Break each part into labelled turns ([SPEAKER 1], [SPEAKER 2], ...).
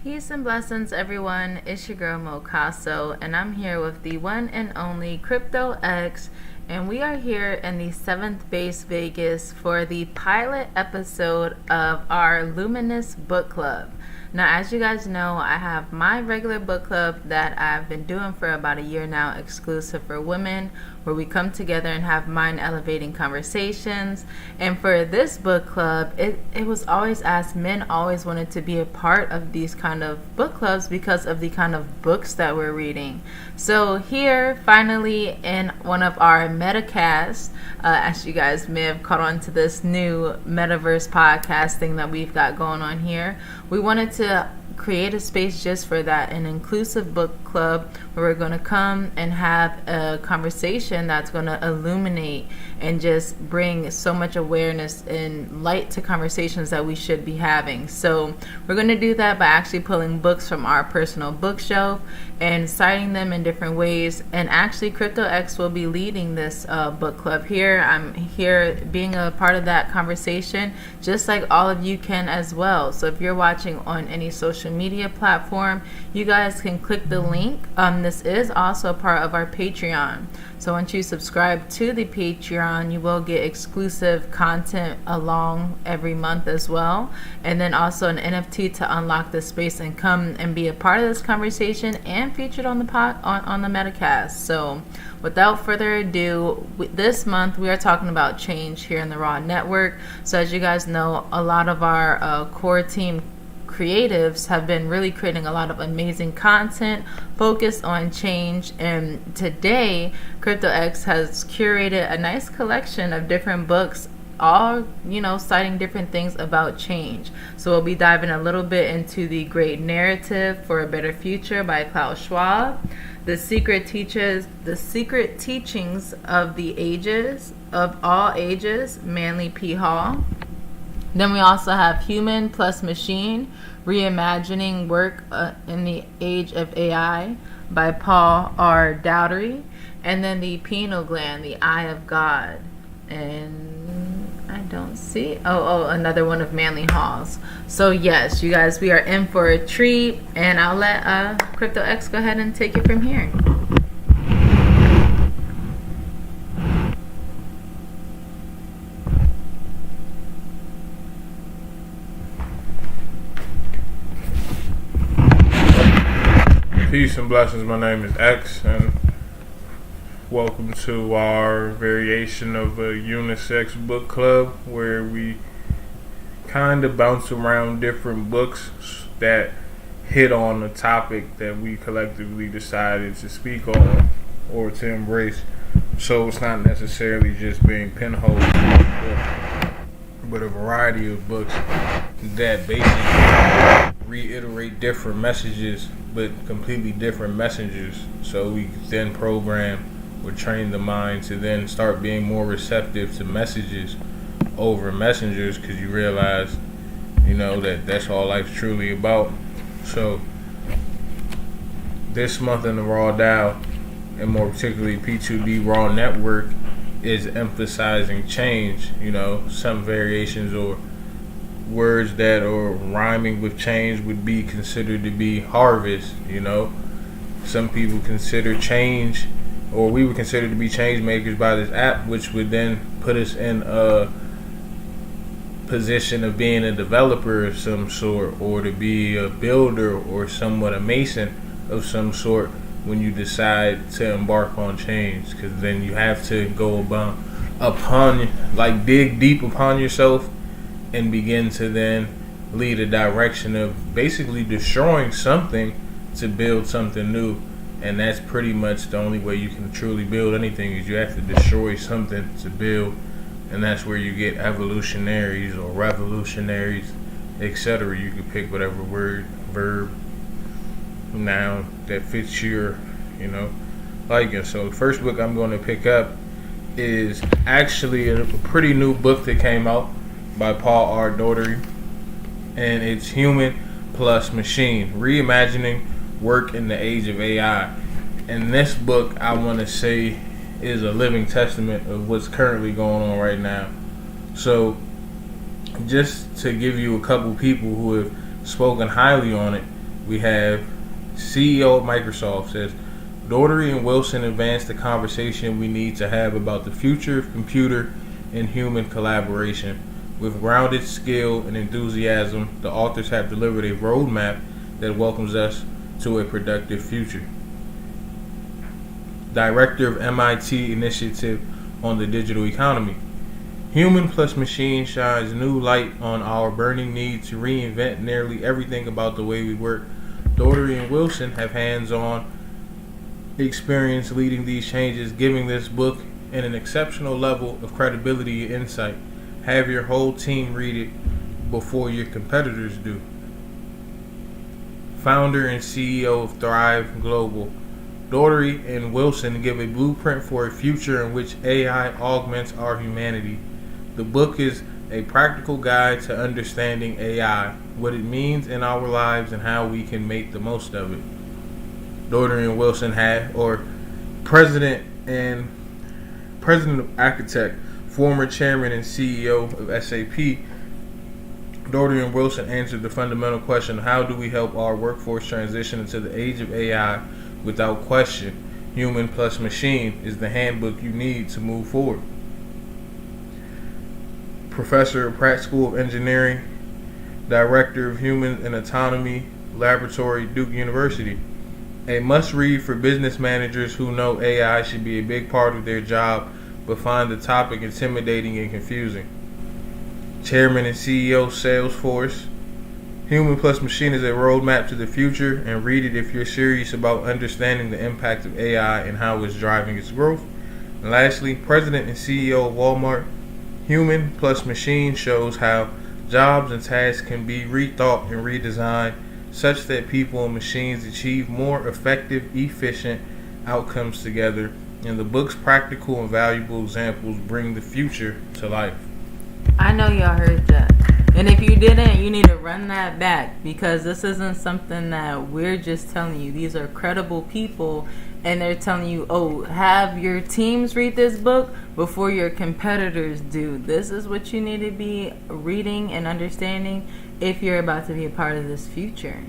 [SPEAKER 1] Peace and blessings, everyone. It's your girl Mo'Casso, and I'm here with the one and only KryptoX, and we are here in the 7th Base Vegas for the pilot episode of our Luminous book club. Now, as you guys know, I have my regular book club that I've been doing for about a year now, exclusive for women, where we come together and have mind-elevating conversations. And for this book club, it was always asked, men always wanted to be a part of these kind of book clubs because of the kind of books that we're reading. So here, finally, in one of our metacasts, as you guys may have caught on to this new metaverse podcast thing that we've got going on here, we wanted to create a space just for that, an inclusive book club where we're going to come and have a conversation that's going to illuminate and just bring so much awareness and light to conversations that we should be having. So we're going to do that by actually pulling books from our personal bookshelf and citing them in different ways. And actually, KryptoX will be leading this book club here. I'm here being a part of that conversation, just like all of you can as well. So if you're watching on any social media platform, you guys can click the link. This is also a part of our Patreon. So once you subscribe to the Patreon, you will get exclusive content along every month as well. And then also an NFT to unlock the space and come and be a part of this conversation and featured on the on the Metacast. So without further ado, this month we are talking about change here in the Raw Network. So as you guys know, a lot of our core team creatives have been really creating a lot of amazing content focused on change, and today KryptoX has curated a nice collection of different books, all citing different things about change. So we'll be diving a little bit into The Great Narrative for a Better Future by Klaus Schwab, The Secret Teachings of the Ages of All Ages, Manly P. Hall. Then we also have Human plus Machine, Reimagining Work in the Age of AI by Paul R. Dowdery. And then the Pineal Gland, The Eye of God. And I don't see... another one of Manly Halls. So yes, you guys, we are in for a treat. And I'll let KryptoX go ahead and take it from here.
[SPEAKER 2] Peace and blessings. My name is X, and welcome to our variation of a unisex book club where we kind of bounce around different books that hit on a topic that we collectively decided to speak on or to embrace. So it's not necessarily just being pinholed, but a variety of books that basically reiterate different messages but completely different messengers, so we then program or train the mind to then start being more receptive to messages over messengers, because you realize that that's all life's truly about. So this month in the Raw Dow, and more particularly P2D Raw Network, is emphasizing change. Some variations or words that are rhyming with change would be considered to be harvest. Some people consider change, or we would consider to be change makers by this app, which would then put us in a position of being a developer of some sort, or to be a builder or somewhat a mason of some sort when you decide to embark on change, because then you have to go dig deep upon yourself and begin to then lead a direction of basically destroying something to build something new. And that's pretty much the only way you can truly build anything, is you have to destroy something to build. And that's where you get evolutionaries or revolutionaries, etc. You can pick whatever word, verb, noun that fits your liking. So the first book I'm going to pick up is actually a pretty new book that came out by Paul R. Dowdery, and it's Human plus Machine, Reimagining Work in the Age of AI. And this book, I want to say, is a living testament of what's currently going on right now. So just to give you a couple people who have spoken highly on it, We have CEO of Microsoft says, Daugherty and Wilson advanced the conversation we need to have about the future of computer and human collaboration. With grounded skill and enthusiasm, the authors have delivered a roadmap that welcomes us to a productive future. Director of MIT Initiative on the Digital Economy. Human plus machine shines new light on our burning need to reinvent nearly everything about the way we work. Daugherty and Wilson have hands-on experience leading these changes, giving this book an exceptional level of credibility and insight. Have your whole team read it before your competitors do. Founder and CEO of Thrive Global. Daugherty and Wilson give a blueprint for a future in which AI augments our humanity. The book is a practical guide to understanding AI, what it means in our lives, and how we can make the most of it. Daugherty and Wilson president of Architect, former chairman and CEO of SAP. Daugherty and Wilson answered the fundamental question, how do we help our workforce transition into the age of AI without question? Human plus machine is the handbook you need to move forward. Professor of Pratt School of Engineering, Director of Human and Autonomy Laboratory, Duke University. A must-read for business managers who know AI should be a big part of their job but find the topic intimidating and confusing. Chairman and CEO, Salesforce. Human plus Machine is a roadmap to the future, and read it if you're serious about understanding the impact of AI and how it's driving its growth. And lastly, President and CEO of Walmart. Human plus Machine shows how jobs and tasks can be rethought and redesigned such that people and machines achieve more effective, efficient outcomes together. And the book's practical and valuable examples bring the future to life.
[SPEAKER 1] I know y'all heard that. And if you didn't, you need to run that back, because this isn't something that we're just telling you. These are credible people, and they're telling you, oh, have your teams read this book before your competitors do. This is what you need to be reading and understanding if you're about to be a part of this future.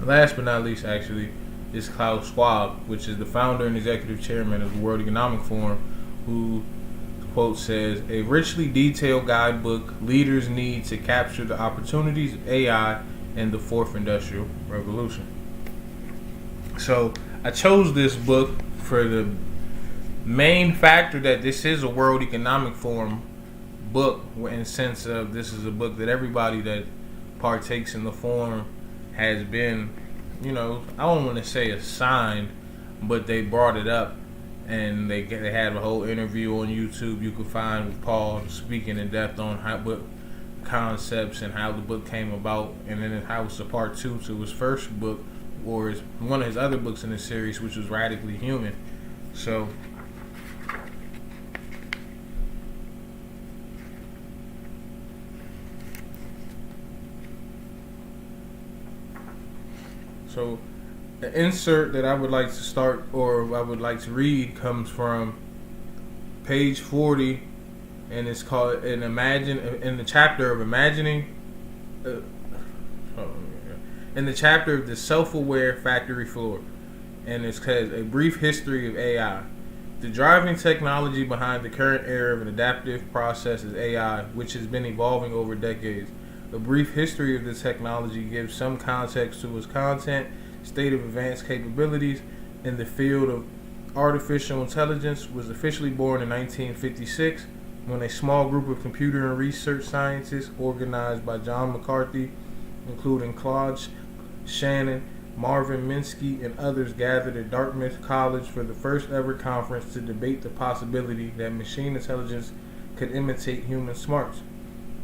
[SPEAKER 2] Last but not least, actually, is Klaus Schwab, which is the founder and executive chairman of the World Economic Forum, who, quote, says, a richly detailed guidebook leaders need to capture the opportunities of AI and the fourth industrial revolution. So I chose this book for the main factor that this is a World Economic Forum book, in the sense of this is a book that everybody that partakes in the forum has been, I don't want to say assigned, but they brought it up, and they had a whole interview on YouTube you can find with Paul speaking in depth on what concepts and how the book came about, and then how it's a part two to his first book, or one of his other books in the series, which was Radically Human. So the insert that I would like to start, or I would like to read, comes from page 40, and it's called in the chapter of imagining. In the chapter of the self-aware factory floor, and it's called A Brief History of AI. The driving technology behind the current era of an adaptive process is AI, which has been evolving over decades. A brief history of this technology gives some context to its content, state of advanced capabilities in the field of artificial intelligence. Was officially born in 1956 when a small group of computer and research scientists organized by John McCarthy, including Claude Shannon, Marvin Minsky, and others, gathered at Dartmouth College for the first ever conference to debate the possibility that machine intelligence could imitate human smarts.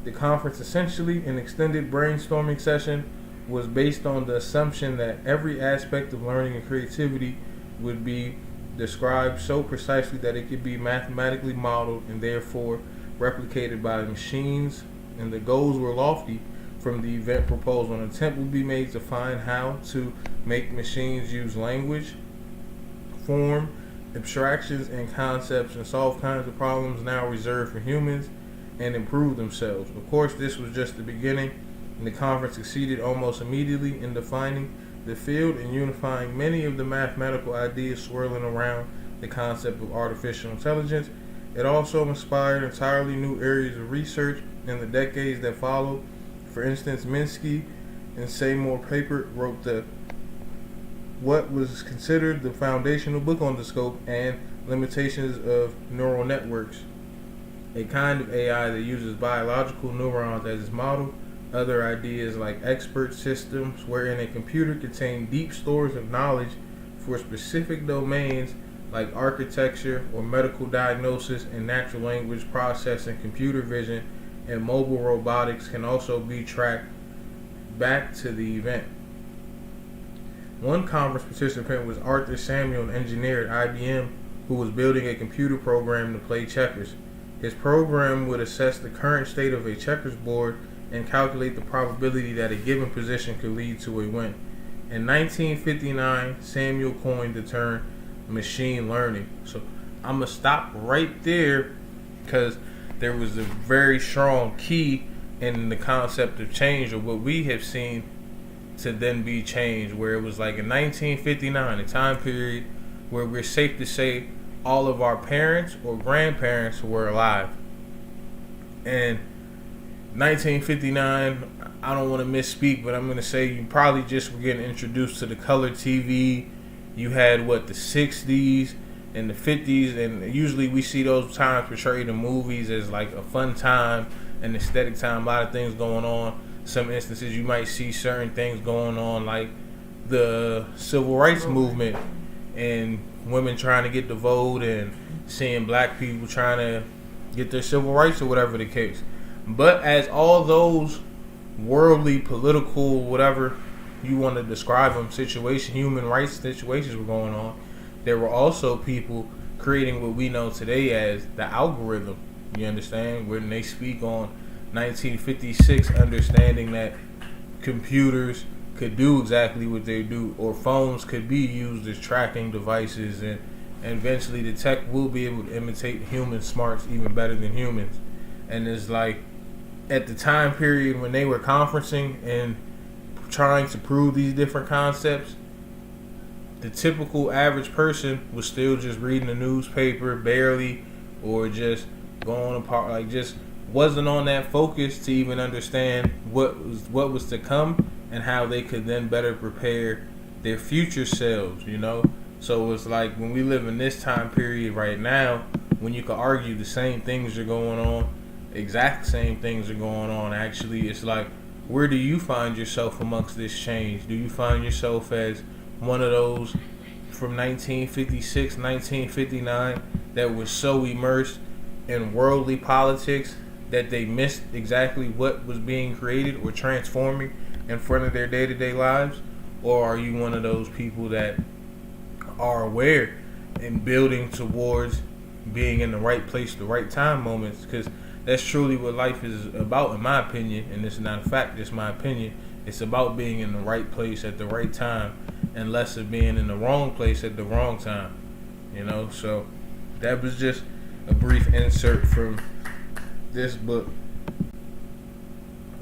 [SPEAKER 2] The conference, essentially an extended brainstorming session, was based on the assumption that every aspect of learning and creativity would be described so precisely that it could be mathematically modeled and therefore replicated by machines, and the goals were lofty. From the event proposal, an attempt will be made to find how to make machines use language, form, abstractions, and concepts, and solve kinds of problems now reserved for humans, and improve themselves. Of course, this was just the beginning. And the conference succeeded almost immediately in defining the field and unifying many of the mathematical ideas swirling around the concept of artificial intelligence. It also inspired entirely new areas of research in the decades that followed. For instance, Minsky and Seymour Papert wrote what was considered the foundational book on the scope and limitations of neural networks, a kind of AI that uses biological neurons as its model. Other ideas like expert systems, wherein a computer contains deep stores of knowledge for specific domains like architecture or medical diagnosis and natural language processing, computer vision, and mobile robotics, can also be tracked back to the event. One conference participant was Arthur Samuel, an engineer at IBM who was building a computer program to play checkers. His program would assess the current state of a checkers board and calculate the probability that a given position could lead to a win. In 1959, Samuel coined the term machine learning. So I'm going to stop right there because there was a very strong key in the concept of change, or what we have seen to then be changed, where it was like in 1959, a time period where we're safe to say all of our parents or grandparents were alive. And 1959, I don't want to misspeak, but I'm going to say you probably just were getting introduced to the color TV. You had the 60s and the 50s, and usually we see those times portrayed in movies as like a fun time, an aesthetic time, a lot of things going on. Some instances you might see certain things going on like the civil rights movement and women trying to get the vote and seeing black people trying to get their civil rights or whatever the case. But as all those worldly, political, whatever you want to describe them, human rights situations were going on, there were also people creating what we know today as the algorithm. You understand? When they speak on 1956, understanding that computers could do exactly what they do, or phones could be used as tracking devices, and eventually the tech will be able to imitate human smarts even better than humans. And it's like, at the time period when they were conferencing and trying to prove these different concepts, the typical average person was still just reading the newspaper barely, or just going apart, like just wasn't on that focus to even understand what was to come and how they could then better prepare their future selves, So it's like when we live in this time period right now, when you could argue the same things are going on, exact same things are going on, actually, it's like, where do you find yourself amongst this change? Do you find yourself as one of those from 1956, 1959 that was so immersed in worldly politics that they missed exactly what was being created or transforming in front of their day-to-day lives? Or are you one of those people that are aware and building towards being in the right place, the right time moments? Because that's truly what life is about, in my opinion, and it's not a fact, it's my opinion. It's about being in the right place at the right time, and less of being in the wrong place at the wrong time. So that was just a brief insert from this book.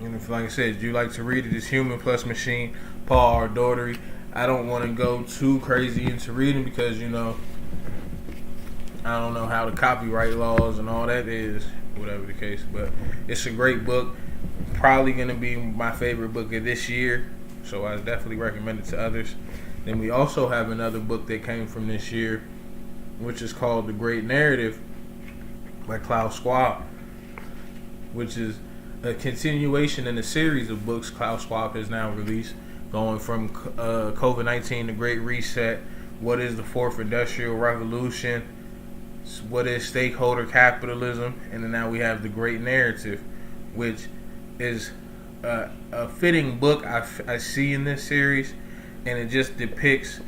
[SPEAKER 2] And if, like I said, you like to read it, it's Human Plus Machine, Paul R. Daugherty. I don't want to go too crazy into reading because, I don't know how the copyright laws and all that is, whatever the case. But it's a great book. Probably going to be my favorite book of this year. So I definitely recommend it to others. Then we also have another book that came from this year, which is called The Great Narrative by Klaus Schwab, which is a continuation in a series of books Klaus Schwab has now released, going from COVID-19, The Great Reset, what is the Fourth Industrial Revolution, what is stakeholder capitalism, and then now we have The Great Narrative, which is a fitting book I see in this series, and it just depicts,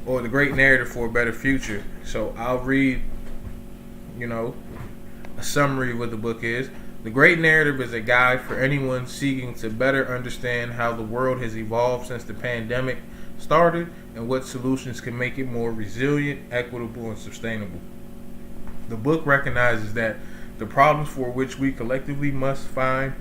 [SPEAKER 2] or the great narrative for a better future. So I'll read, a summary of what the book is. The Great Narrative is a guide for anyone seeking to better understand how the world has evolved since the pandemic started and what solutions can make it more resilient, equitable, and sustainable. The book recognizes that the problems for which we collectively must find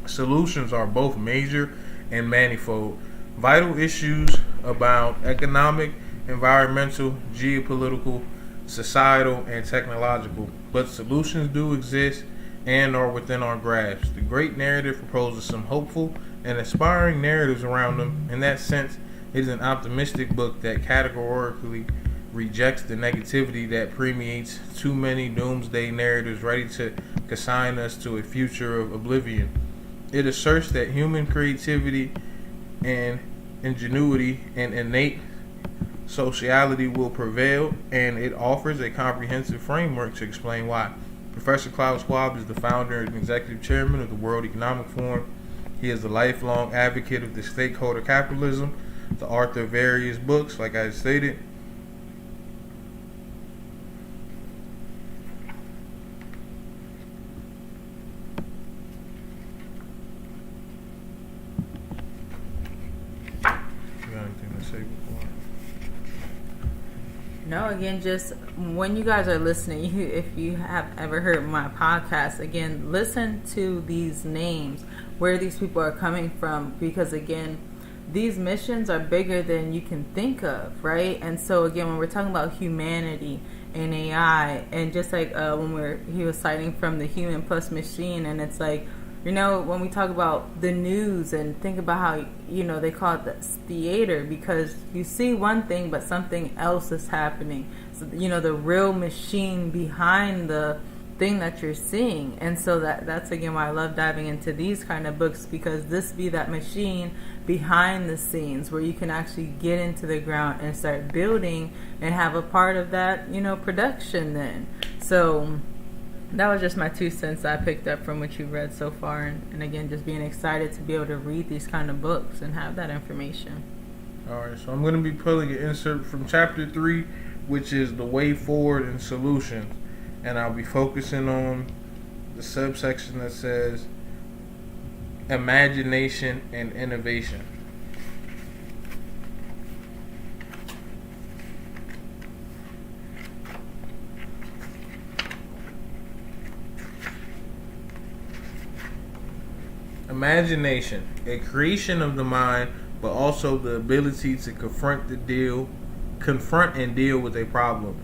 [SPEAKER 2] Solutions are both major and manifold. Vital issues about economic, environmental, geopolitical, societal, and technological, but solutions do exist and are within our grasp. The great narrative proposes some hopeful and inspiring narratives around them. In that sense, it is an optimistic book that categorically rejects the negativity that permeates too many doomsday narratives ready to consign us to a future of oblivion. It asserts that human creativity and ingenuity and innate sociality will prevail, and it offers a comprehensive framework to explain why. Professor Klaus Schwab is the founder and executive chairman of the World Economic Forum. He is a lifelong advocate of the stakeholder capitalism, the author of various books, like I stated. You got anything to say before?
[SPEAKER 1] No, again, just when you guys are listening, if you have ever heard my podcast, again, listen to these names, where these people are coming from, because again, these missions are bigger than you can think of, right? And so again, when we're talking about humanity and AI, and just like when he was citing from the human plus machine, and it's like, you know, when we talk about the news and think about how, you know, they call it the theater, because you see one thing but something else is happening. So, you know, the real machine behind the thing that you're seeing. And so that's again why I love diving into these kind of books, because this be that machine behind the scenes where you can actually get into the ground and start building and have a part of that, you know, production then. So that was just my 2 cents I picked up from what you read so far, and again, just being excited to be able to read these kind of books and have that information.
[SPEAKER 2] Alright, so I'm going to be pulling an insert from chapter 3, which is the way forward and solutions, and I'll be focusing on the subsection that says imagination and innovation. Imagination, a creation of the mind, but also the ability to confront and deal with a problem,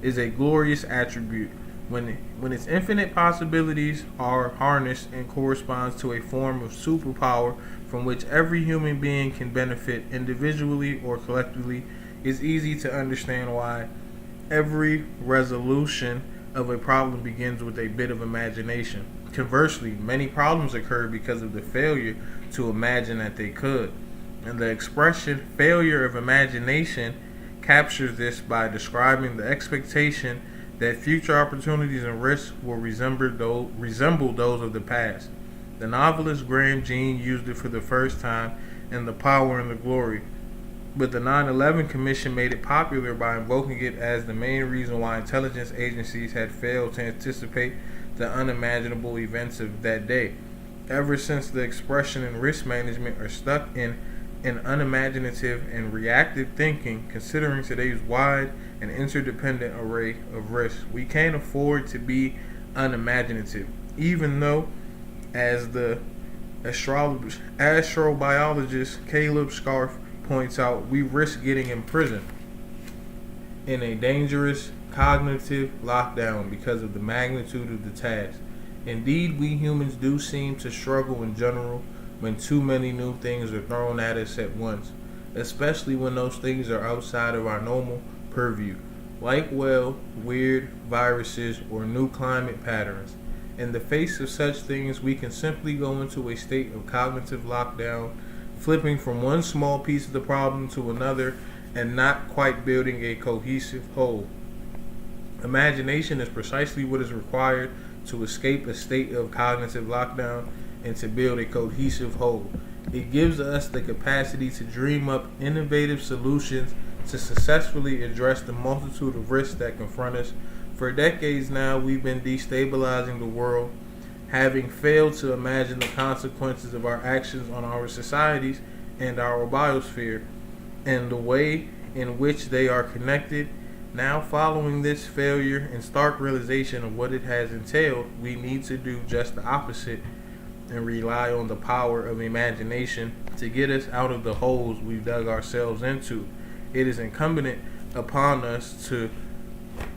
[SPEAKER 2] is a glorious attribute. When its infinite possibilities are harnessed and corresponds to a form of superpower from which every human being can benefit individually or collectively, it's easy to understand why every resolution of a problem begins with a bit of imagination. Conversely, many problems occur because of the failure to imagine that they could. And the expression failure of imagination captures this by describing the expectation that future opportunities and risks will resemble those of the past. The novelist Graham Greene used it for the first time in The Power and the Glory, but the 9/11 Commission made it popular by invoking it as the main reason why intelligence agencies had failed to anticipate the unimaginable events of that day. Ever since, the expression and risk management are stuck in an unimaginative and reactive thinking, considering today's wide and interdependent array of risks. We can't afford to be unimaginative, even though, as the astrobiologist Caleb Scarf points out, we risk getting imprisoned in a dangerous cognitive lockdown because of the magnitude of the task. Indeed, we humans do seem to struggle in general when too many new things are thrown at us at once, especially when those things are outside of our normal purview, like, well, weird viruses or new climate patterns. In the face of such things, we can simply go into a state of cognitive lockdown, flipping from one small piece of the problem to another and not quite building a cohesive whole. Imagination is precisely what is required to escape a state of cognitive lockdown and to build a cohesive whole. It gives us the capacity to dream up innovative solutions to successfully address the multitude of risks that confront us. For decades now, we've been destabilizing the world, having failed to imagine the consequences of our actions on our societies and our biosphere, and the way in which they are connected. Now, following this failure and stark realization of what it has entailed, we need to do just the opposite and rely on the power of imagination to get us out of the holes we've dug ourselves into. It is incumbent upon us to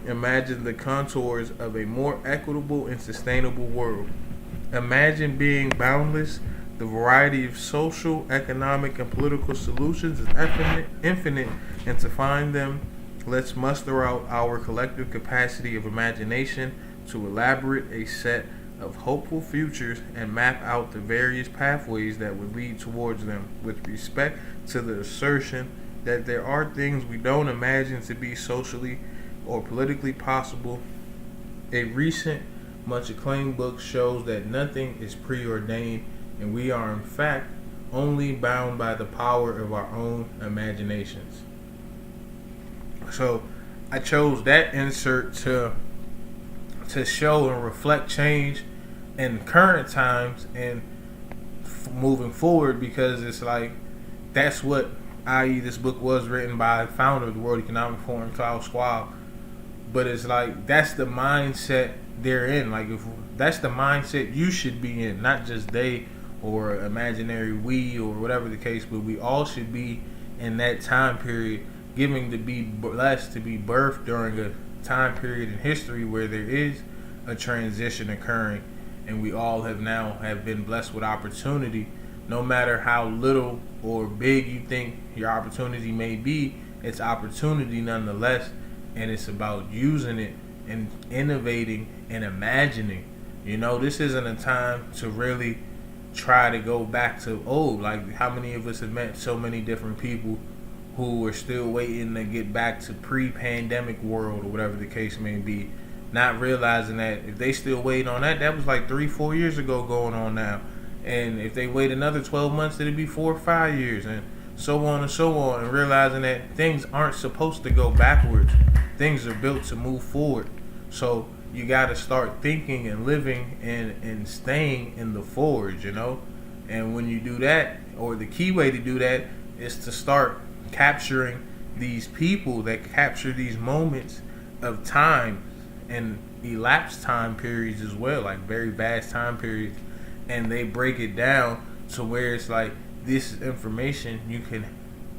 [SPEAKER 2] imagine the contours of a more equitable and sustainable world. Imagine being boundless. The variety of social, economic, and political solutions is infinite, and to find them, let's muster out our collective capacity of imagination to elaborate a set of hopeful futures and map out the various pathways that would lead towards them. With respect to the assertion that there are things we don't imagine to be socially or politically possible, a recent, much acclaimed book shows that nothing is preordained, and we are in fact only bound by the power of our own imaginations. So I chose that insert to show and reflect change in current times and moving forward, because it's like that's what, i.e., this book was written by the founder of the World Economic Forum, Klaus Schwab. But it's like that's the mindset they're in. Like, if that's the mindset you should be in, not just they or imaginary we or whatever the case, but we all should be in that time period, giving to be blessed to be birthed during a time period in history where there is a transition occurring, and we all have been blessed with opportunity. No matter how little or big you think your opportunity may be, it's opportunity nonetheless, and it's about using it and innovating and imagining. You know, this isn't a time to really try to go back to old. Like, how many of us have met so many different people who are still waiting to get back to pre-pandemic world or whatever the case may be, not realizing that if they still waiting on that, that was like 3-4 years ago going on now. And if they wait another 12 months, it'll be 4 or 5 years, and so on, and realizing that things aren't supposed to go backwards. Things are built to move forward. So you got to start thinking and living and staying in the forward, you know? And when you do that, or the key way to do that, is to start capturing these people that capture these moments of time and elapsed time periods as well, like very vast time periods, and they break it down to where it's like, this is information you can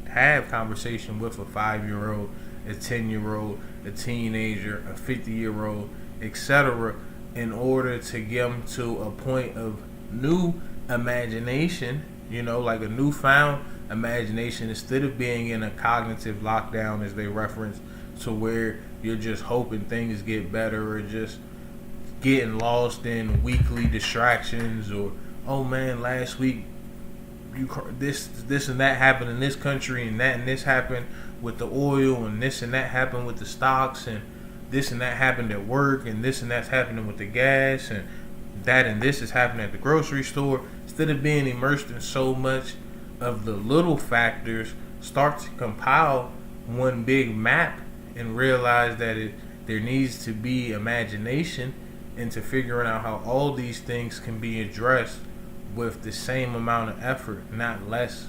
[SPEAKER 2] have conversation with a 5-year-old, a 10-year-old, a teenager, a 50-year-old, etc., in order to get them to a point of new imagination, you know, like a newfound imagination, instead of being in a cognitive lockdown, as they reference, to where you're just hoping things get better, or just getting lost in weekly distractions, or, oh man, last week this and that happened in this country, and that and this happened with the oil, and this and that happened with the stocks, and this and that happened at work, and this and that's happening with the gas, and that and this is happening at the grocery store. Instead of being immersed in so much of the little factors, start to compile one big map and realize that there needs to be imagination into figuring out how all these things can be addressed with the same amount of effort, not less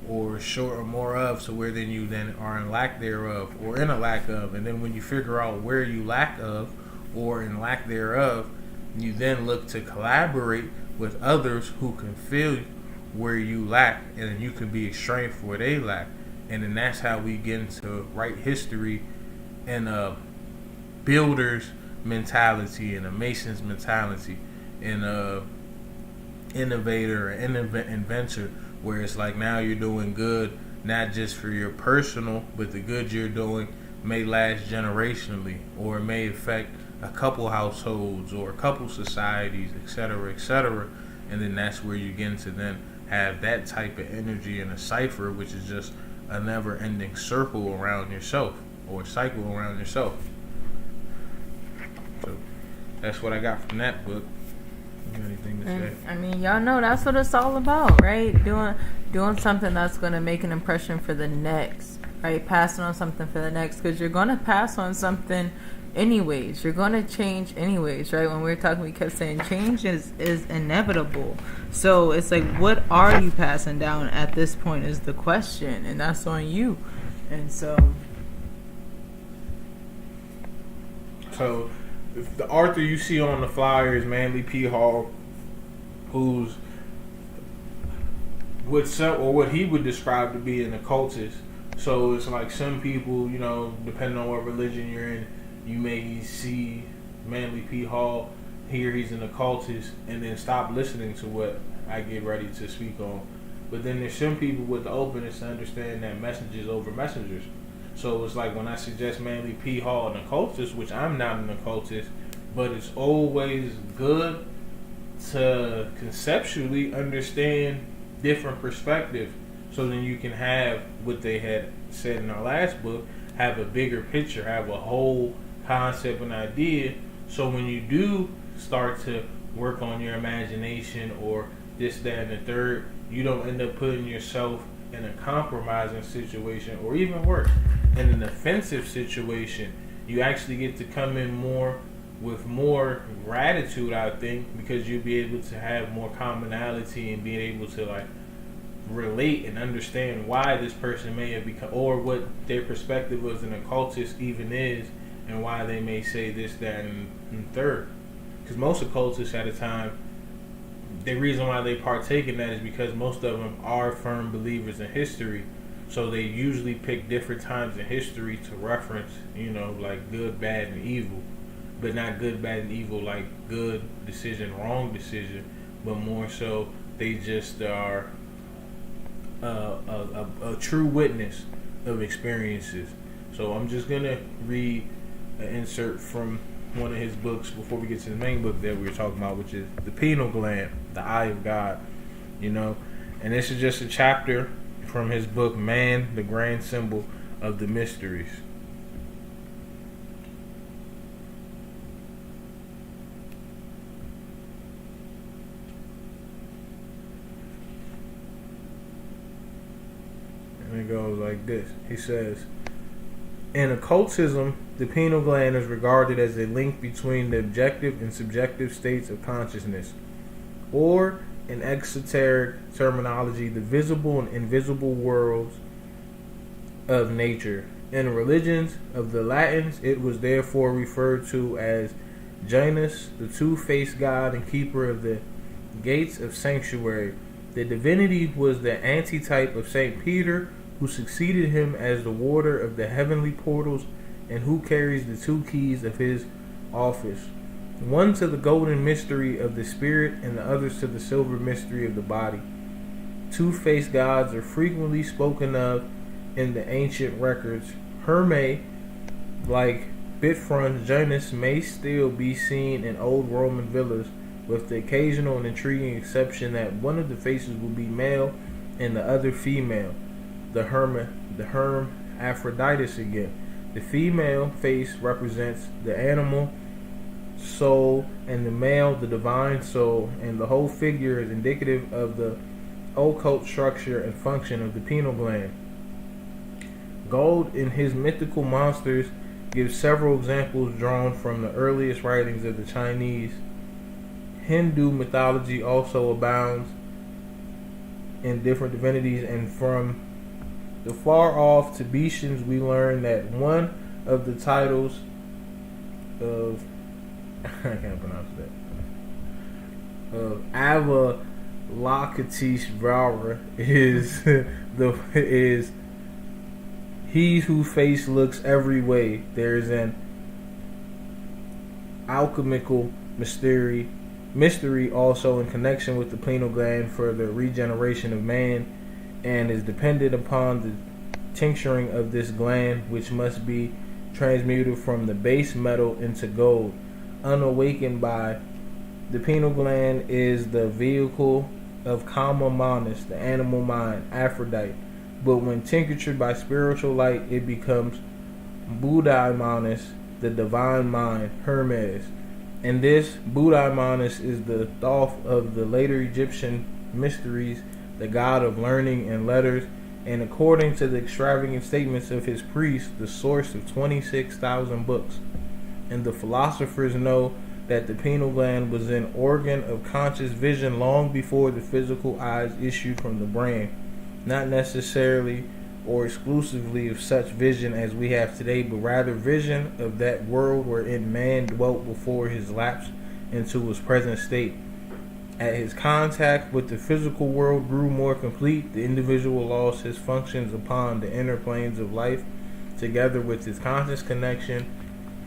[SPEAKER 2] or short or more of, so where then you then are in lack thereof or in a lack of. And then when you figure out where you lack of or in lack thereof, you then look to collaborate with others who can fill where you lack, and then you can be a strength for where they lack. And then that's how we get into write history and a builder's mentality and a mason's mentality and a innovator and inventor, where it's like now you're doing good not just for your personal, but the good you're doing may last generationally, or it may affect a couple households or a couple societies, etc., etc. And then that's where you get into then have that type of energy in a cipher, which is just a never-ending circle around yourself, or cycle around yourself. So that's what I got from that book. You got anything to say?
[SPEAKER 1] I mean, y'all know that's what it's all about, right? Doing something that's going to make an impression for the next, right? Passing on something for the next, because you're going to pass on something anyways. You're going to change anyways, right? When we were talking, we kept saying change is inevitable. So it's like, what are you passing down at this point is the question, and that's on you. And so
[SPEAKER 2] the author you see on the flyer is Manly P. Hall, who's what he would describe to be an occultist. So it's like some people, depending on what religion you're in, you may see Manly P. Hall, hear he's an occultist, and then stop listening to what I get ready to speak on. But then there's some people with the openness to understand that messages over messengers. So it's like when I suggest Manly P. Hall an occultist, which I'm not an occultist, but it's always good to conceptually understand different perspectives, so then you can have what they had said in our last book, have a bigger picture, have a whole concept and idea. So when you do start to work on your imagination or this, that, and the third, you don't end up putting yourself in a compromising situation, or even worse, in an offensive situation. You actually get to come in with more gratitude, I think, because you'll be able to have more commonality and being able to relate and understand why this person may have become, or what their perspective as an occultist even is, and why they may say this, that, and third. Because most occultists at a time, the reason why they partake in that is because most of them are firm believers in history. So they usually pick different times in history to reference, like good, bad, and evil. But not good, bad, and evil like good decision, wrong decision, but more so they just are a true witness of experiences. So I'm just going to read an insert from one of his books before we get to the main book that we were talking about, which is The Pineal Gland, the Eye of God, And this is just a chapter from his book, Man, the Grand Symbol of the Mysteries. And it goes like this. He says, in occultism, the pineal gland is regarded as a link between the objective and subjective states of consciousness, or, in exoteric terminology, the visible and invisible worlds of nature. In religions of the Latins, it was therefore referred to as Janus, the two-faced god and keeper of the gates of sanctuary. The divinity was the antitype of Saint Peter, who succeeded him as the warder of the heavenly portals and who carries the two keys of his office, one to the golden mystery of the spirit and the others to the silver mystery of the body. Two-faced gods are frequently spoken of in the ancient records. Hermes, like Bifron's Janus, may still be seen in old Roman villas, with the occasional and intriguing exception that one of the faces will be male and the other female. The Hermaphroditus again. The female face represents the animal soul, and the male the divine soul, and the whole figure is indicative of the occult structure and function of the pineal gland. Gould, in his Mythical Monsters, gives several examples drawn from the earliest writings of the Chinese. Hindu mythology also abounds in different divinities, and from the far-off Tibetans we learn that one of the titles of I can't pronounce that. Of Avalokiteshvara is he whose face looks every way. There is an alchemical mystery also in connection with the pineal gland for the regeneration of man, and is dependent upon the tincturing of this gland, which must be transmuted from the base metal into gold. Unawakened by the pineal gland is the vehicle of Kama Manas, the animal mind, Aphrodite. But when tinctured by spiritual light, it becomes Buddhaimanas, the divine mind, Hermes. And this Buddhaimanas is the Thoth of the later Egyptian mysteries, the god of learning and letters, and according to the extravagant statements of his priests, the source of 26,000 books. And the philosophers know that the pineal gland was an organ of conscious vision long before the physical eyes issued from the brain, not necessarily or exclusively of such vision as we have today, but rather vision of that world wherein man dwelt before his lapse into his present state. As his contact with the physical world grew more complete, the individual lost his functions upon the inner planes of life, together with his conscious connection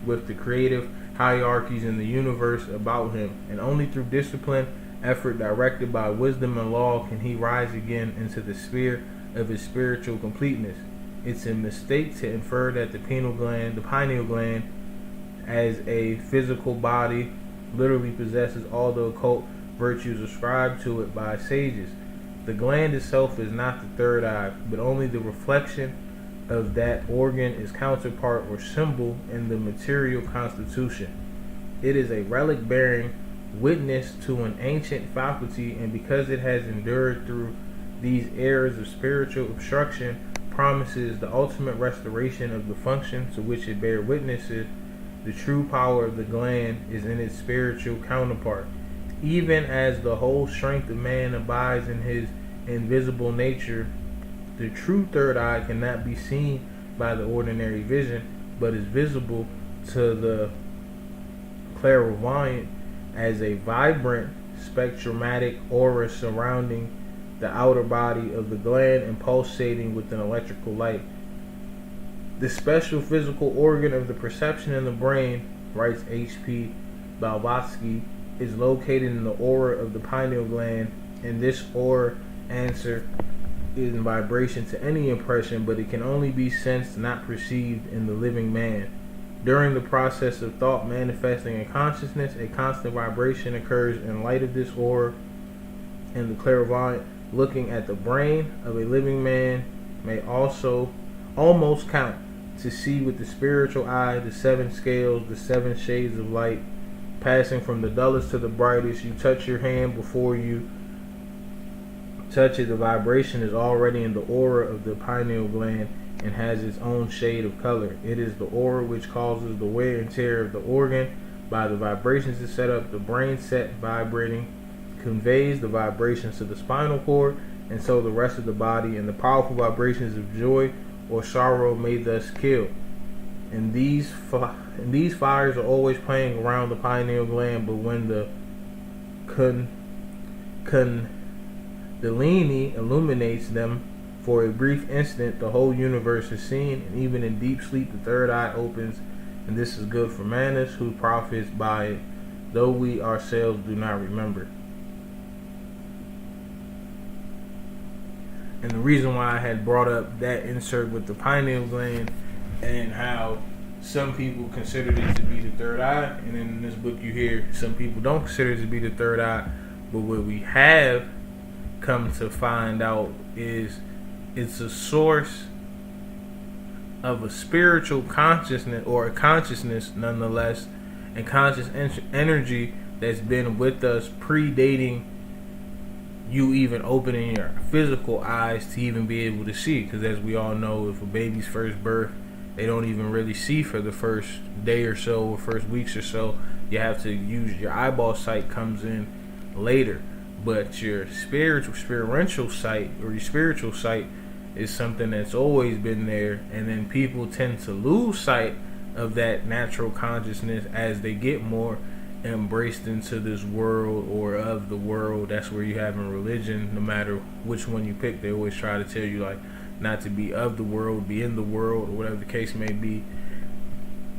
[SPEAKER 2] with the creative hierarchies in the universe about him, and only through discipline, effort directed by wisdom and law can he rise again into the sphere of his spiritual completeness. It's a mistake to infer that the pineal gland, as a physical body, literally possesses all the occult virtues ascribed to it by sages. The gland itself is not the third eye, but only the reflection of that organ, its counterpart or symbol in the material constitution. It is a relic bearing witness to an ancient faculty, and because it has endured through these eras of spiritual obstruction, promises the ultimate restoration of the function to which it bear witnesses. The true power of the gland is in its spiritual counterpart. Even as the whole strength of man abides in his invisible nature, the true third eye cannot be seen by the ordinary vision, but is visible to the clairvoyant as a vibrant spectromatic aura surrounding the outer body of the gland and pulsating with an electrical light. The special physical organ of the perception in the brain, writes H.P. Blavatsky, is located in the aura of the pineal gland, and this aura answer is in vibration to any impression, but it can only be sensed, not perceived, in the living man. During the process of thought manifesting in consciousness, a constant vibration occurs in light of this aura, and the clairvoyant looking at the brain of a living man may also almost count to see with the spiritual eye the seven scales, the seven shades of light, passing from the dullest to the brightest. You touch your hand before you touch it, the vibration is already in the aura of the pineal gland and has its own shade of color. It is the aura which causes the wear and tear of the organ. By the vibrations it set up, the brain set vibrating conveys the vibrations to the spinal cord, and so the rest of the body, and the powerful vibrations of joy or sorrow may thus kill. And these fires are always playing around the pineal gland, but when the Kundalini illuminates them for a brief instant, the whole universe is seen, and even in deep sleep the third eye opens, and this is good for Manus, who profits by it, though we ourselves do not remember. And the reason why I had brought up that insert with the pineal gland and how some people consider it to be the third eye, and in this book you hear some people don't consider it to be the third eye, but what we have come to find out is it's a source of a spiritual consciousness, or a consciousness nonetheless, and conscious energy that's been with us predating you even opening your physical eyes to even be able to see. Because as we all know, if a baby's first birth, they don't even really see for the first day or so, or first weeks or so. You have to use your eyeball sight, comes in later. But your spiritual sight, or your spiritual sight, is something that's always been there. And then people tend to lose sight of that natural consciousness as they get more embraced into this world, or of the world. That's where you have in religion, no matter which one you pick, they always try to tell you like not to be of the world, be in the world, or whatever the case may be.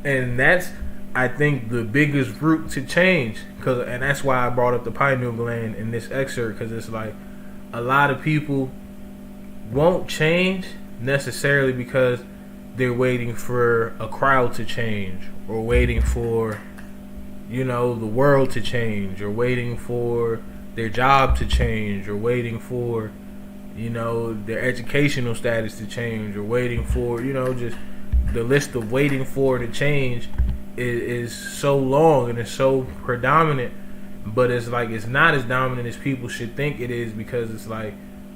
[SPEAKER 2] And that's, I think, the biggest root to change, and that's why I brought up the pineal gland in this excerpt, because it's like a lot of people won't change necessarily because they're waiting for a crowd to change, or waiting for, you know, the world to change, or waiting for their job to change, or waiting for, you know, their educational status to change, or waiting for, you know, just the list of waiting for to change is so long and it's so predominant. But it's like, it's not as dominant as people should think it is, because it's like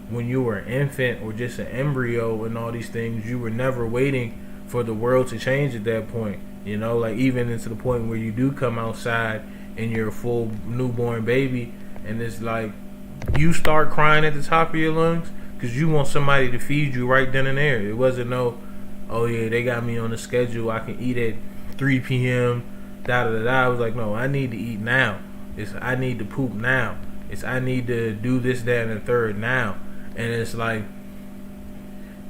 [SPEAKER 2] when you were an infant or just an embryo and all these things, you were never waiting for the world to change at that point. You know, like even into the point where you do come outside and you're a full newborn baby, and it's like you start crying at the top of your lungs because you want somebody to feed you right then and there. It wasn't no, oh yeah, they got me on the schedule, I can eat at 3 p.m. I was like, no, I need to eat now. I need to poop now. It's I need to do this, that, and the third now. And it's like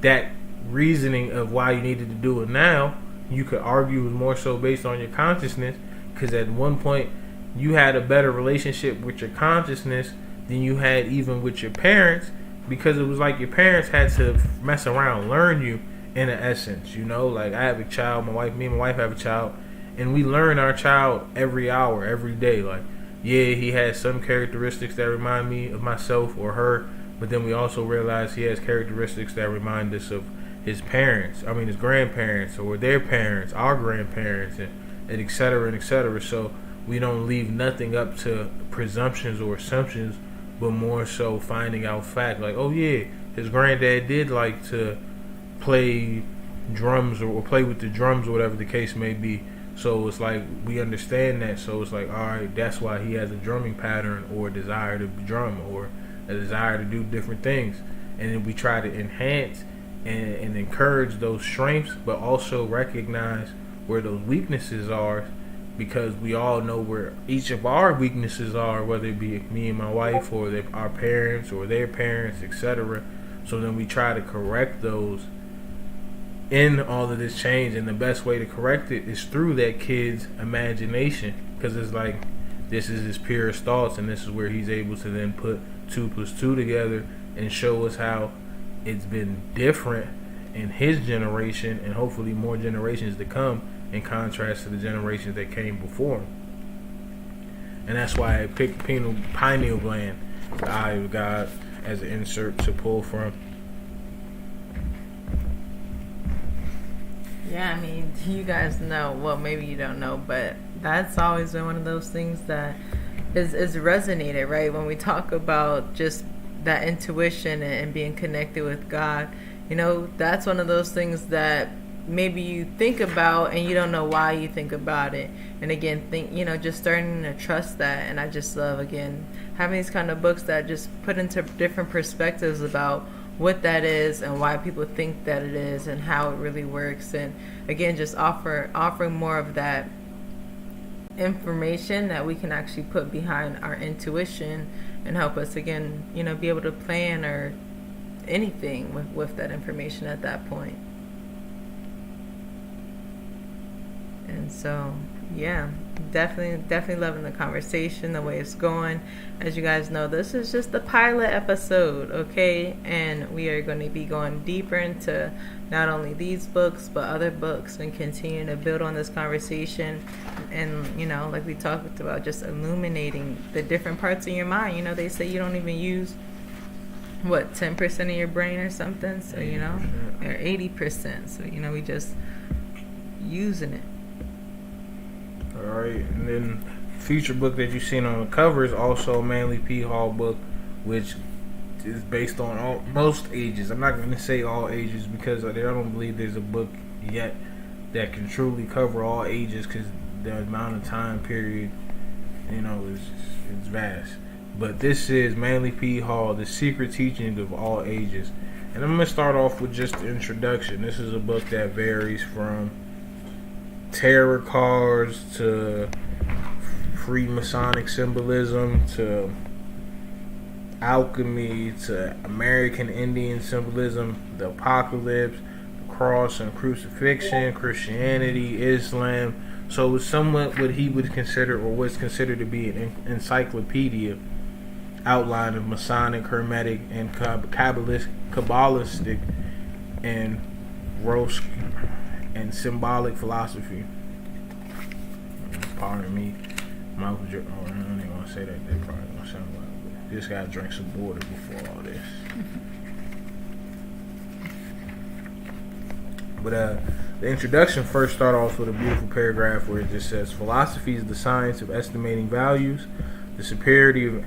[SPEAKER 2] that reasoning of why you needed to do it now, you could argue was more so based on your consciousness, because at one point you had a better relationship with your consciousness than you had even with your parents, because it was like your parents had to mess around, learn you in an essence, you know. Like I have a child, me and my wife have a child, and we learn our child every hour, every day. Like, yeah, he has some characteristics that remind me of myself or her, but then we also realize he has characteristics that remind us of his parents, his grandparents, or their parents, our grandparents, and et cetera, and et cetera. So we don't leave nothing up to presumptions or assumptions, but more so finding out fact. Like, oh yeah, his granddad did like to play drums or play with the drums or whatever the case may be. So it's like we understand that. So it's like, all right, that's why he has a drumming pattern or a desire to drum or a desire to do different things. And then we try to enhance and encourage those strengths, but also recognize where those weaknesses are, because we all know where each of our weaknesses are, whether it be me and my wife or our parents or their parents, etc. So then we try to correct those in all of this change, and the best way to correct it is through that kid's imagination, because it's like this is his purest thoughts, and this is where he's able to then put 2 + 2 together and show us how it's been different in his generation and hopefully more generations to come, in contrast to the generations that came before him. And that's why I picked Pineal Gland, the eye of God, as an insert to pull from.
[SPEAKER 1] Yeah, you guys know, well, maybe you don't know, but that's always been one of those things that is resonated, right? When we talk about just that intuition and being connected with God, that's one of those things that maybe you think about and you don't know why you think about it. And again, just starting to trust that. And I just love, again, having these kind of books that just put into different perspectives about what that is and why people think that it is and how it really works. And again, just offering more of that information that we can actually put behind our intuition and help us, again, be able to plan or anything with that information at that point. And so, yeah, definitely loving the conversation, the way it's going. As you guys know, this is just the pilot episode, okay? And we are going to be going deeper into not only these books, but other books, and continue to build on this conversation. And, like we talked about, just illuminating the different parts of your mind. They say you don't even use, 10% of your brain or something? So, or 80%. So, we just using it.
[SPEAKER 2] Alright, and then feature book that you've seen on the cover is also a Manly P. Hall book, which is based on most ages. I'm not going to say all ages, because I don't believe there's a book yet that can truly cover all ages, because the amount of time period, is vast. But this is Manly P. Hall, The Secret Teachings of All Ages. And I'm going to start off with just the introduction. This is a book that varies from tarot cards to Freemasonic symbolism to alchemy to American Indian symbolism, the apocalypse, the cross and crucifixion, Christianity, Islam. So it's somewhat what he would consider, or what's considered to be, an encyclopedia outline of Masonic, Hermetic, and Kabbalistic and Rosk and symbolic philosophy. Pardon me, Michael Jordan. I don't even want to say that. They probably gonna sound like this guy drank some water before all this. But the introduction first start off with a beautiful paragraph where it just says, philosophy is the science of estimating values. The superiority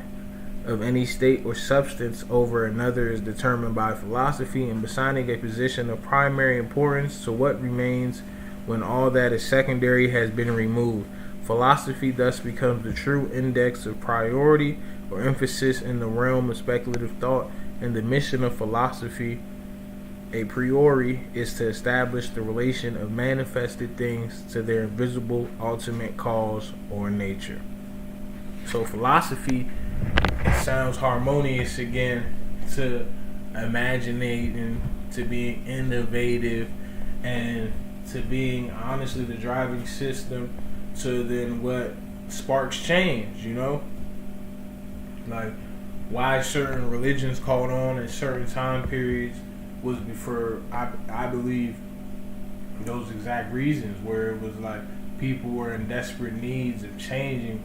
[SPEAKER 2] of any state or substance over another is determined by philosophy, and assigning a position of primary importance to what remains when all that is secondary has been removed. Philosophy thus becomes the true index of priority or emphasis in the realm of speculative thought, and the mission of philosophy a priori is to establish the relation of manifested things to their invisible ultimate cause or nature. So philosophy sounds harmonious again, to imaginating, to being innovative, and to being honestly the driving system to then what sparks change, you know? Like, why certain religions caught on at certain time periods was for, I believe, those exact reasons, where it was like people were in desperate needs of changing,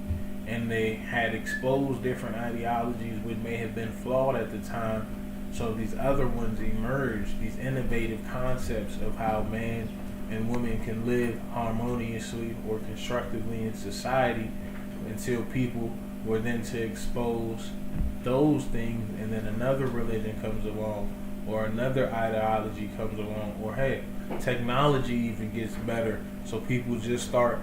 [SPEAKER 2] and they had exposed different ideologies which may have been flawed at the time. So these other ones emerged, these innovative concepts of how man and woman can live harmoniously or constructively in society, until people were then to expose those things, and then another religion comes along, or another ideology comes along, or hey, technology even gets better, so people just start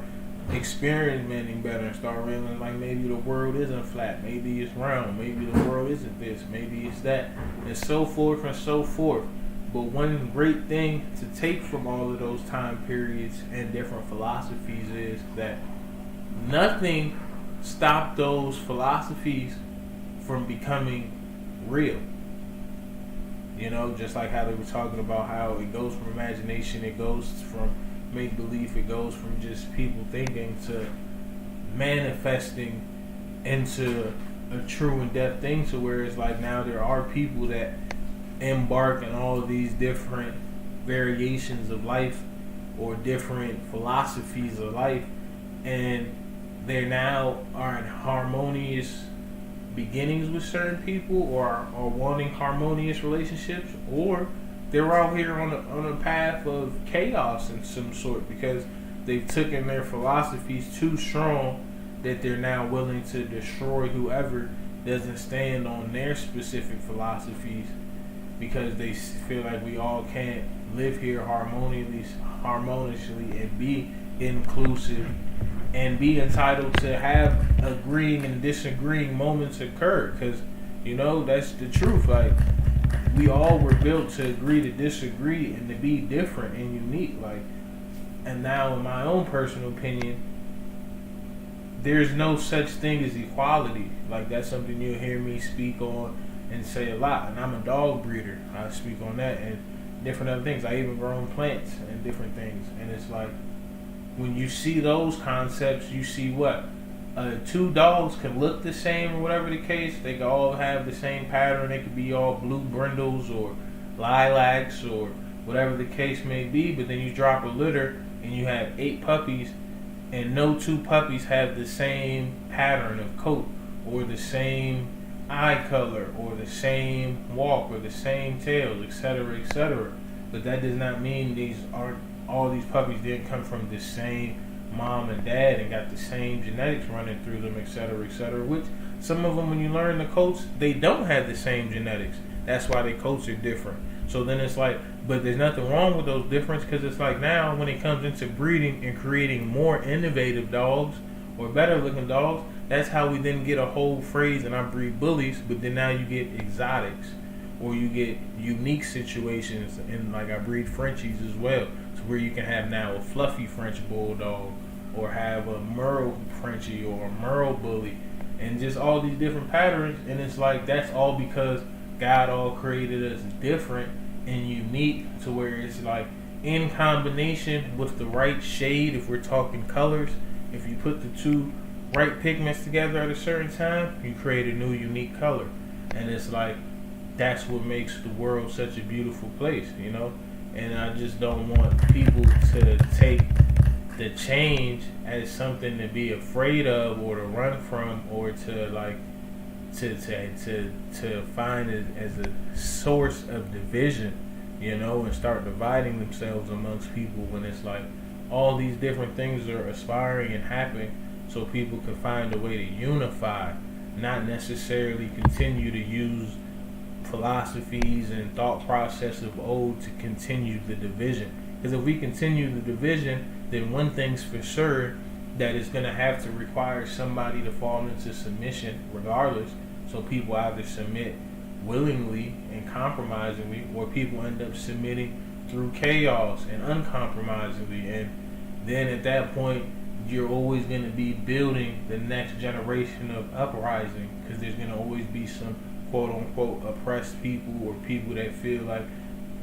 [SPEAKER 2] experimenting better and start realizing like maybe the world isn't flat, maybe it's round, maybe the world isn't this, maybe it's that, and so forth and so forth. But one great thing to take from all of those time periods and different philosophies is that nothing stopped those philosophies from becoming real. You know, just like how they were talking about how it goes from imagination, it goes from make-believe, it goes from just people thinking to manifesting into a true and depth thing, to where it's like now there are people that embark in all of these different variations of life or different philosophies of life, and they now are in harmonious beginnings with certain people, or are wanting harmonious relationships, or they're out here on a path of chaos in some sort, because they've taken their philosophies too strong that they're now willing to destroy whoever doesn't stand on their specific philosophies, because they feel like we all can't live here harmoniously and be inclusive and be entitled to have agreeing and disagreeing moments occur. Because, you know, that's the truth. Like, we all were built to agree to disagree and to be different and unique. Like, and now, in my own personal opinion, there's no such thing as equality. Like, that's something you'll hear me speak on and say a lot. And I'm a dog breeder. I speak on that and different other things. I even grow plants and different things. And it's like, when you see those concepts, you see what? Two dogs can look the same or whatever the case. They can all have the same pattern. They could be all blue brindles or lilacs or whatever the case may be. But then you drop a litter and you have 8 puppies, and no 2 puppies have the same pattern of coat or the same eye color or the same walk or the same tails, etc., etc. But that does not mean all these puppies didn't come from the same mom and dad and got the same genetics running through them, etc., etc. Which some of them, when you learn the coats, they don't have the same genetics. That's why their coats are different. So then it's like, but there's nothing wrong with those differences, because it's like now when it comes into breeding and creating more innovative dogs or better looking dogs, that's how we then get a whole phrase, and I breed bullies, but then now you get exotics or you get unique situations, and like I breed Frenchies as well, to where you can have now a fluffy French bulldog or have a Merle Frenchie or a Merle bully, and just all these different patterns. And it's like, that's all because God all created us different and unique, to where it's like in combination with the right shade, if we're talking colors, if you put the 2 right pigments together at a certain time, you create a new unique color. And it's like, that's what makes the world such a beautiful place, you know? And I just don't want people to take the change as something to be afraid of or to run from, or to like to find it as a source of division, you know, and start dividing themselves amongst people, when it's like all these different things are aspiring and happening so people can find a way to unify, not necessarily continue to use philosophies and thought process of old to continue the division. Because if we continue the division, then one thing's for sure, that it's going to have to require somebody to fall into submission regardless. So people either submit willingly and compromisingly, or people end up submitting through chaos and uncompromisingly. And then at that point, you're always going to be building the next generation of uprising, because there's going to always be some quote unquote oppressed people, or people that feel like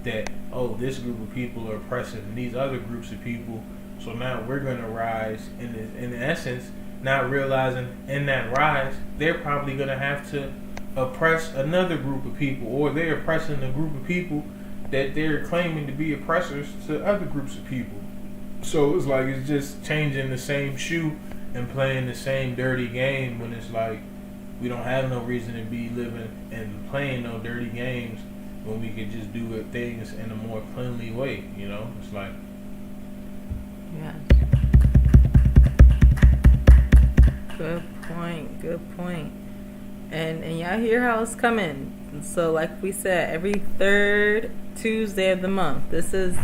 [SPEAKER 2] that, oh, this group of people are oppressing these other groups of people, so now we're going to rise. In essence, not realizing in that rise, they're probably going to have to oppress another group of people, or they're oppressing a group of people that they're claiming to be oppressors to other groups of people. So it's like it's just changing the same shoe and playing the same dirty game, when it's like we don't have no reason to be living and playing no dirty games when we could just do things in a more cleanly way, you know? It's like...
[SPEAKER 1] Yeah. Good point. And y'all hear how it's coming. So like we said, every third Tuesday of the month. This is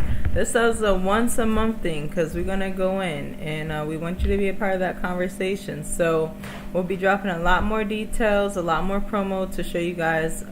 [SPEAKER 1] a once a month thing, because we're gonna go in and we want you to be a part of that conversation. So we'll be dropping a lot more details, a lot more promo to show you guys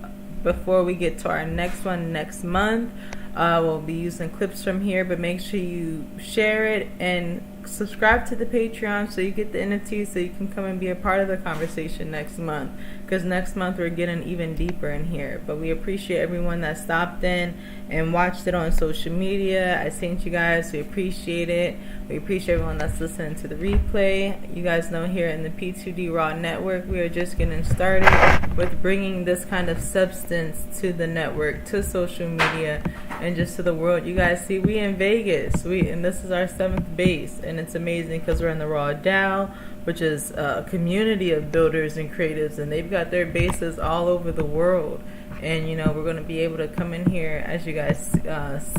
[SPEAKER 1] before we get to our next one next month. We'll be using clips from here, but make sure you share it and subscribe to the Patreon so you get the NFT, so you can come and be a part of the conversation next month, because next month we're getting even deeper in here. But we appreciate everyone that stopped in and watched it on social media. I thank you guys. We appreciate it. We appreciate everyone that's listening to the replay. You guys know here in the P2D Raw Network, we are just getting started with bringing this kind of substance to the network, to social media, and just to the world. You guys see, we in Vegas, and this is our 7th base, and it's amazing because we're in the Raw DAO, which is a community of builders and creatives, and they've got their bases all over the world. And you know, we're going to be able to come in here, as you guys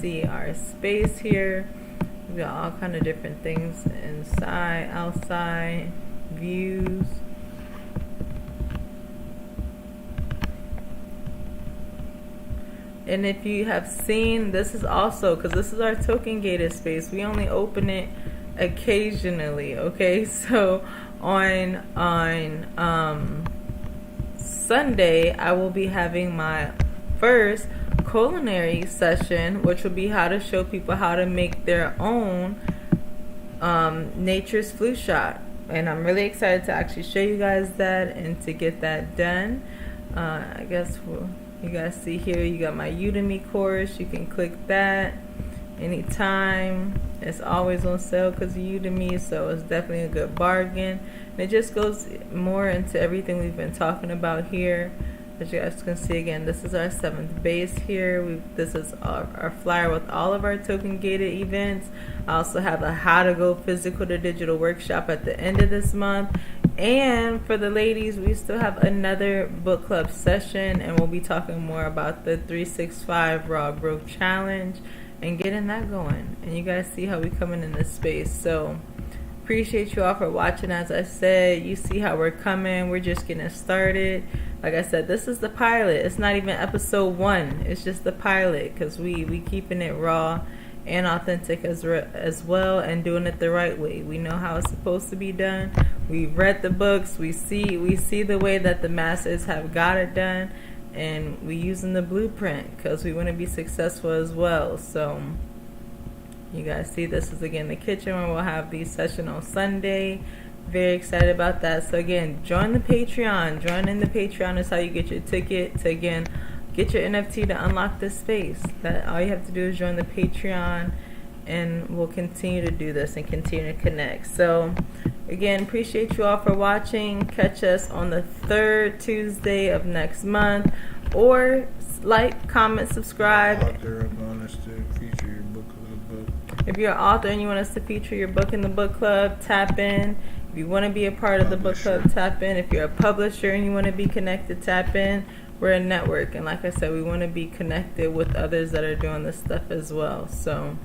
[SPEAKER 1] see our space here. We've got all kind of different things inside, outside, views. And if you have seen, this is also, because this is our token gated space, we only open it occasionally, okay? So on Sunday, I will be having my first culinary session, which will be how to show people how to make their own nature's flu shot. And I'm really excited to actually show you guys that and to get that done. I guess you guys see here, you got my Udemy course. You can click that anytime. It's always on sale because of Udemy, so it's definitely a good bargain. And it just goes more into everything we've been talking about here. As you guys can see, again, this is our 7th base here. This is our flyer with all of our token gated events. I also have a how to go physical to digital workshop at the end of this month. And for the ladies, we still have another book club session, and we'll be talking more about the 365 Raw Growth Challenge and getting that going. And you guys see how we coming in this space. So appreciate you all for watching. As I said, you see how we're coming. We're just getting started. Like I said, this is the pilot. It's not even episode 1. It's just the pilot, because we keeping it raw and authentic as well, and doing it the right way. We know how it's supposed to be done. We've read the books. We see the way that the masses have got it done, and we using the blueprint because we want to be successful as well. So you guys see, this is again the kitchen where we'll have the session on Sunday. Very excited about that. So again, join the Patreon. Joining the Patreon is how you get your ticket to, again, get your NFT to unlock this space. That all you have to do is join the Patreon, and we'll continue to do this and continue to connect. So again, appreciate you all for watching. Catch us on the 3rd Tuesday of next month, or like, comment, subscribe.
[SPEAKER 2] Author want us to feature your book in the book.
[SPEAKER 1] If you're an author and you want us to feature your book in the book club, tap in. If you want to be a part of the book club, tap in. If you're a publisher and you want to be connected, tap in. We're a network, and like I said, we want to be connected with others that are doing this stuff as well. So